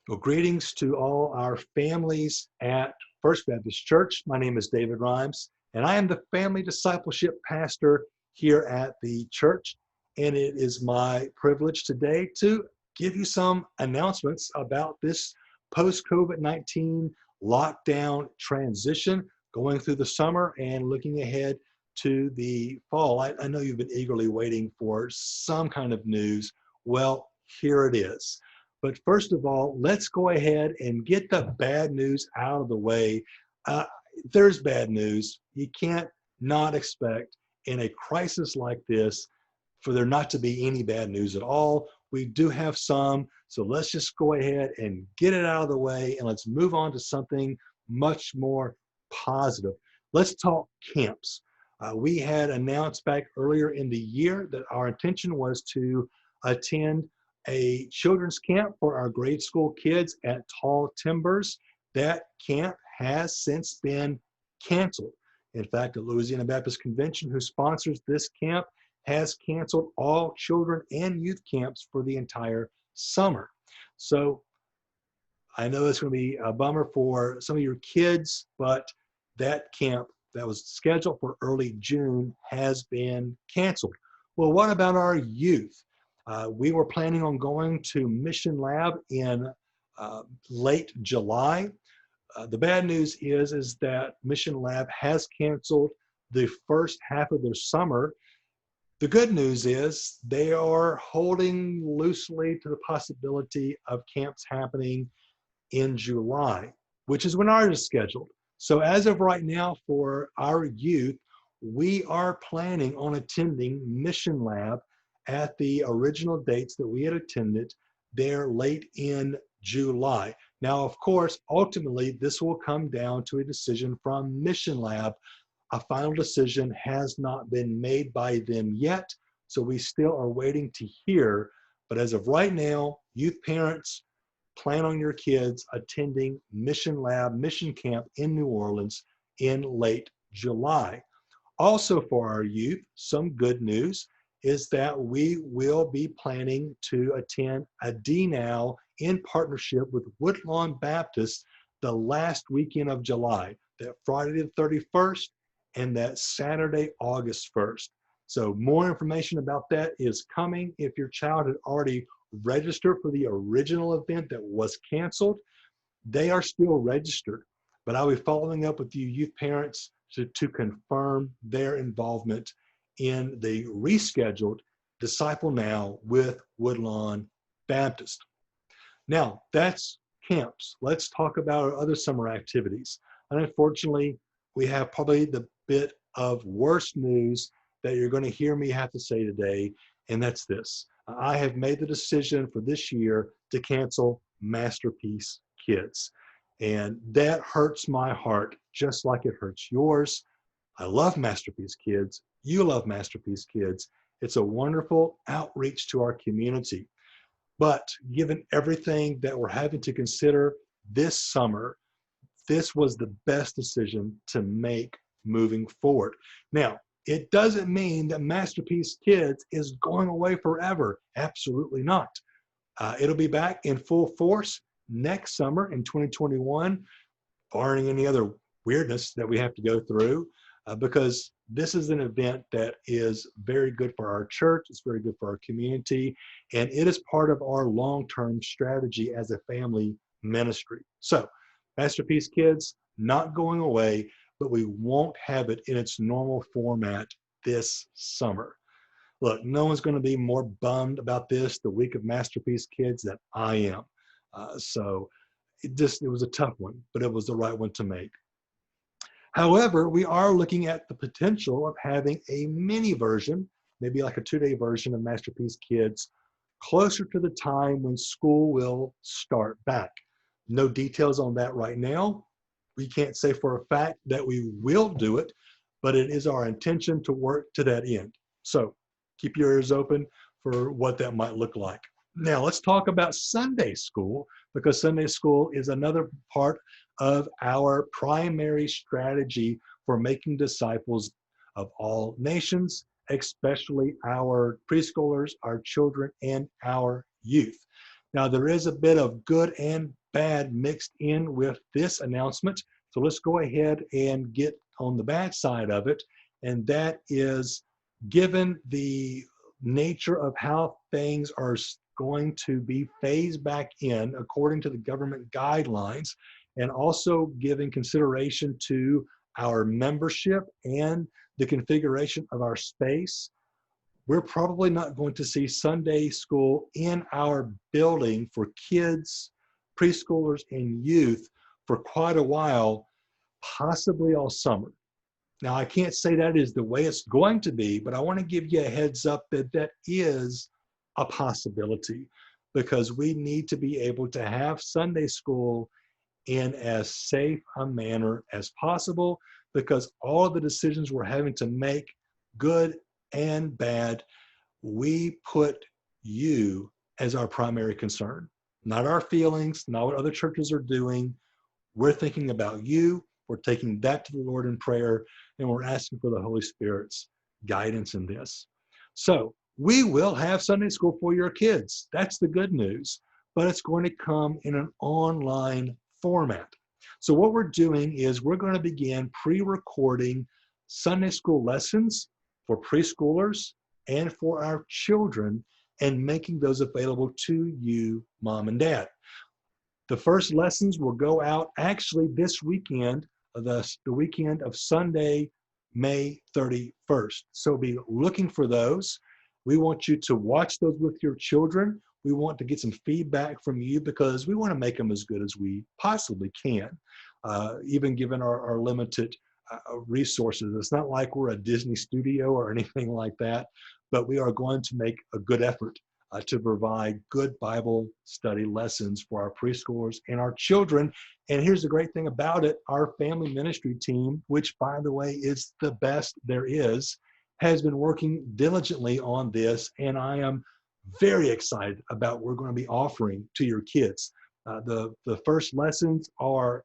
Well, greetings to all our families at First Baptist Church. My name is David Rhymes, and I am the family discipleship pastor here at the church. And it is my privilege today to give you some announcements about this post-COVID-19 lockdown transition going through the summer and looking ahead to the fall. I know you've been eagerly waiting for some kind of news. Well, here it is. But first of all, let's go ahead and get the bad news out of the way. Uh, there's bad news. You can't not expect in a crisis like this for there not to be any bad news at all. We do have some, so let's just go ahead and get it out of the way and let's move on to something much more positive. Let's talk camps. We had announced back earlier in the year that our intention was to attend a children's camp for our grade school kids at Tall Timbers. That camp has since been canceled. In fact, the Louisiana Baptist Convention, who sponsors this camp, has canceled all children and youth camps for the entire summer. So I know it's going to be a bummer for some of your kids, but that camp that was scheduled for early June has been canceled. Well, what about our youth? We were planning on going to Mission Lab in late July. The bad news is that Mission Lab has canceled the first half of their summer. The good news is they are holding loosely to the possibility of camps happening in July, which is when ours is scheduled. So as of right now for our youth, we are planning on attending Mission Lab at the original dates that we had attended there late in July. Now, of course, ultimately, this will come down to a decision from Mission Lab. A final decision has not been made by them yet, so we still are waiting to hear. But as of right now, youth parents, plan on your kids attending Mission Lab, Mission Camp in New Orleans in late July. Also for our youth, some good news is that we will be planning to attend a DNOW in partnership with Woodlawn Baptist the last weekend of July, that Friday the 31st and that Saturday, August 1st. So more information about that is coming. If your child had already registered for the original event that was canceled, they are still registered. But I'll be following up with you youth parents to confirm their involvement in the rescheduled Disciple Now with Woodlawn Baptist. Now, that's camps. Let's talk about our other summer activities. And unfortunately, we have probably the bit of worst news that you're going to hear me have to say today, and that's this. I have made the decision for this year to cancel Masterpiece Kids. And that hurts my heart just like it hurts yours. I love Masterpiece Kids. You love Masterpiece Kids. It's a wonderful outreach to our community. But given everything that we're having to consider this summer, this was the best decision to make moving forward. Now, it doesn't mean that Masterpiece Kids is going away forever. Absolutely not. It'll be back in full force next summer in 2021, barring any other weirdness that we have to go through, because this is an event that is very good for our church. It's very good for our community, and it is part of our long-term strategy as a family ministry. So, Masterpiece Kids, not going away, but we won't have it in its normal format this summer. Look, no one's going to be more bummed about this the week of Masterpiece Kids than I am. So it was a tough one, but it was the right one to make. However, we are looking at the potential of having a mini version, maybe like a 2-day version of Masterpiece Kids, closer to the time when school will start back. No details on that right now. We can't say for a fact that we will do it, but it is our intention to work to that end. So keep your ears open for what that might look like. Now let's talk about Sunday school, because Sunday school is another part of our primary strategy for making disciples of all nations, especially our preschoolers, our children, and our youth. Now, there is a bit of good and bad mixed in with this announcement. So let's go ahead and get on the bad side of it. And that is, given the nature of how things are going to be phased back in according to the government guidelines, and also giving consideration to our membership and the configuration of our space, we're probably not going to see Sunday school in our building for kids, preschoolers, and youth for quite a while, possibly all summer. Now, I can't say that is the way it's going to be, but I want to give you a heads up that that is a possibility, because we need to be able to have Sunday school in as safe a manner as possible, because all of the decisions we're having to make, good and bad, we put you as our primary concern, not our feelings, not what other churches are doing. We're thinking about you. We're taking that to the Lord in prayer, and we're asking for the Holy Spirit's guidance in this. So we will have Sunday school for your kids. That's the good news, but it's going to come in an online format. So what we're doing is we're going to begin pre-recording Sunday school lessons for preschoolers and for our children, and making those available to you, mom and dad. The first lessons will go out actually this weekend, the weekend of Sunday, May 31st. So be looking for those. We want you to watch those with your children. We want to get some feedback from you, because we want to make them as good as we possibly can, even given our limited resources. It's not like we're a Disney studio or anything like that, but we are going to make a good effort to provide good Bible study lessons for our preschoolers and our children. And here's the great thing about it: our family ministry team, which, by the way, is the best there is, has been working diligently on this, and I am very excited about what we're going to be offering to your kids. The first lessons are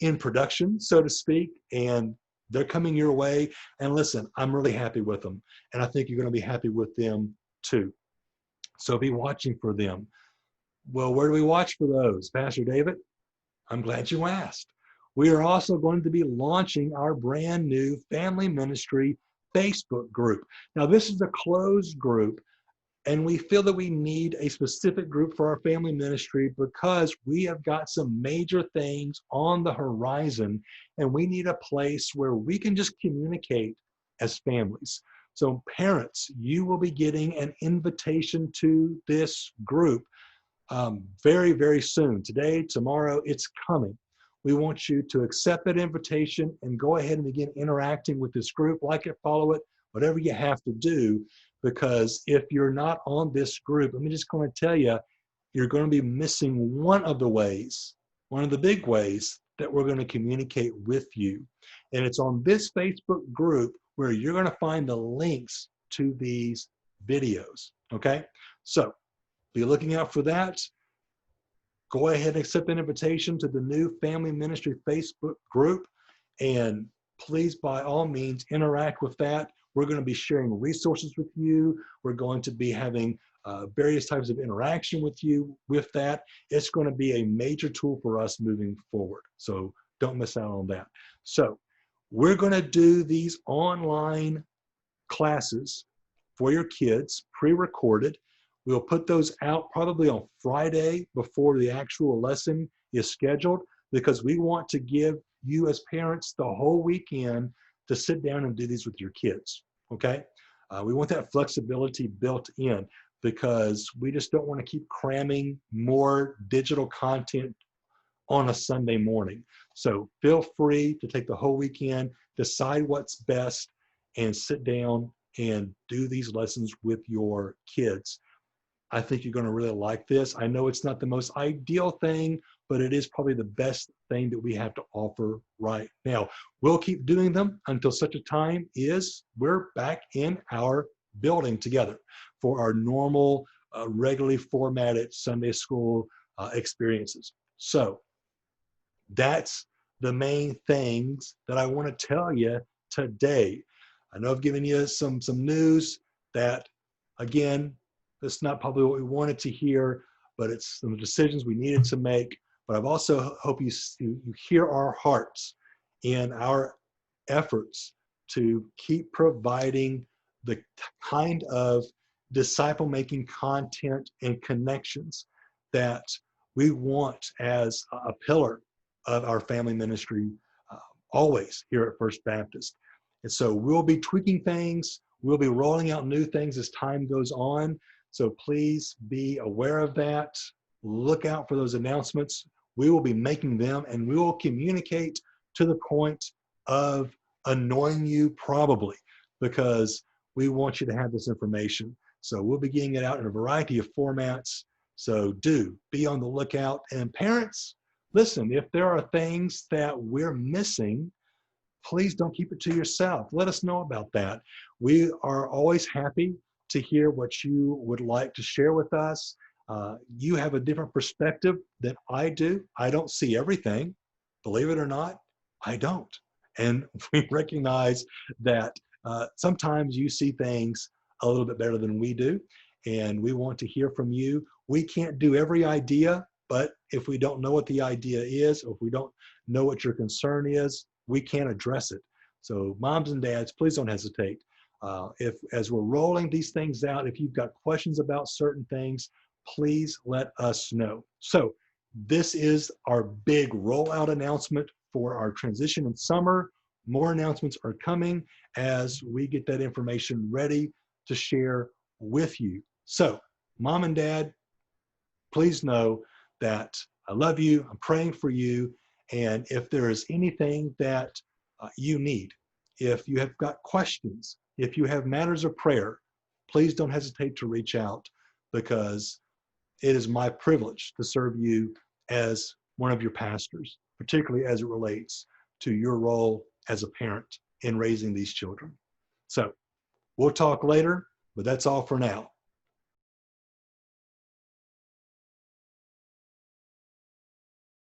in production, so to speak, and they're coming your way. And listen, I'm really happy with them, and I think you're going to be happy with them too. So be watching for them. Well, where do we watch for those, Pastor David? I'm glad you asked. We are also going to be launching our brand new family ministry Facebook group. Now, this is a closed group, and we feel that we need a specific group for our family ministry, because we have got some major things on the horizon, and we need a place where we can just communicate as families. So parents, you will be getting an invitation to this group very, very soon. Today, tomorrow, it's coming. We want you to accept that invitation and go ahead and begin interacting with this group. Like it, follow it, whatever you have to do. Because if you're not on this group, I'm just going to tell you, you're going to be missing one of the ways, one of the big ways that we're going to communicate with you. And it's on this Facebook group where you're going to find the links to these videos, okay? So be looking out for that. Go ahead and accept an invitation to the new Family Ministry Facebook group, and please, by all means, interact with that. We're going to be sharing resources with you. We're going to be having various types of interaction with you with that. It's going to be a major tool for us moving forward. So don't miss out on that. So we're going to do these online classes for your kids, pre-recorded. We'll put those out probably on Friday before the actual lesson is scheduled, because we want to give you as parents the whole weekend to sit down and do these with your kids, okay? We want that flexibility built in, because we just don't want to keep cramming more digital content on a Sunday morning. So feel free to take the whole weekend, decide what's best, and sit down and do these lessons with your kids. I think you're going to really like this. I know it's not the most ideal thing, but it is probably the best thing that we have to offer right now. We'll keep doing them until such a time is we're back in our building together for our normal, regularly formatted Sunday school experiences. So that's the main things that I want to tell you today. I know I've given you some news that, again, that's not probably what we wanted to hear, but it's some decisions we needed to make. But I've also hope you hear our hearts in our efforts to keep providing the kind of disciple making content and connections that we want as a pillar of our family ministry, uh, always here at First Baptist. And so we'll be tweaking things, we'll be rolling out new things as time goes on. So please be aware of that. Look out for those announcements. We will be making them, and we will communicate to the point of annoying you, probably, because we want you to have this information. So we'll be getting it out in a variety of formats. So do be on the lookout. And parents, listen, if there are things that we're missing, please don't keep it to yourself. Let us know about that. We are always happy to hear what you would like to share with us. You have a different perspective than I do. I don't see everything. Believe it or not, I don't. And we recognize that sometimes you see things a little bit better than we do. And we want to hear from you. We can't do every idea, but if we don't know what the idea is, or if we don't know what your concern is, we can't address it. So moms and dads, please don't hesitate. If as we're rolling these things out, if you've got questions about certain things, please let us know. So this is our big rollout announcement for our transition in summer. More announcements are coming as we get that information ready to share with you. So mom and dad, please know that I love you. I'm praying for you. And if there is anything that you need, if you have got questions, if you have matters of prayer, please don't hesitate to reach out, because it is my privilege to serve you as one of your pastors, particularly as it relates to your role as a parent in raising these children. So we'll talk later, but that's all for now.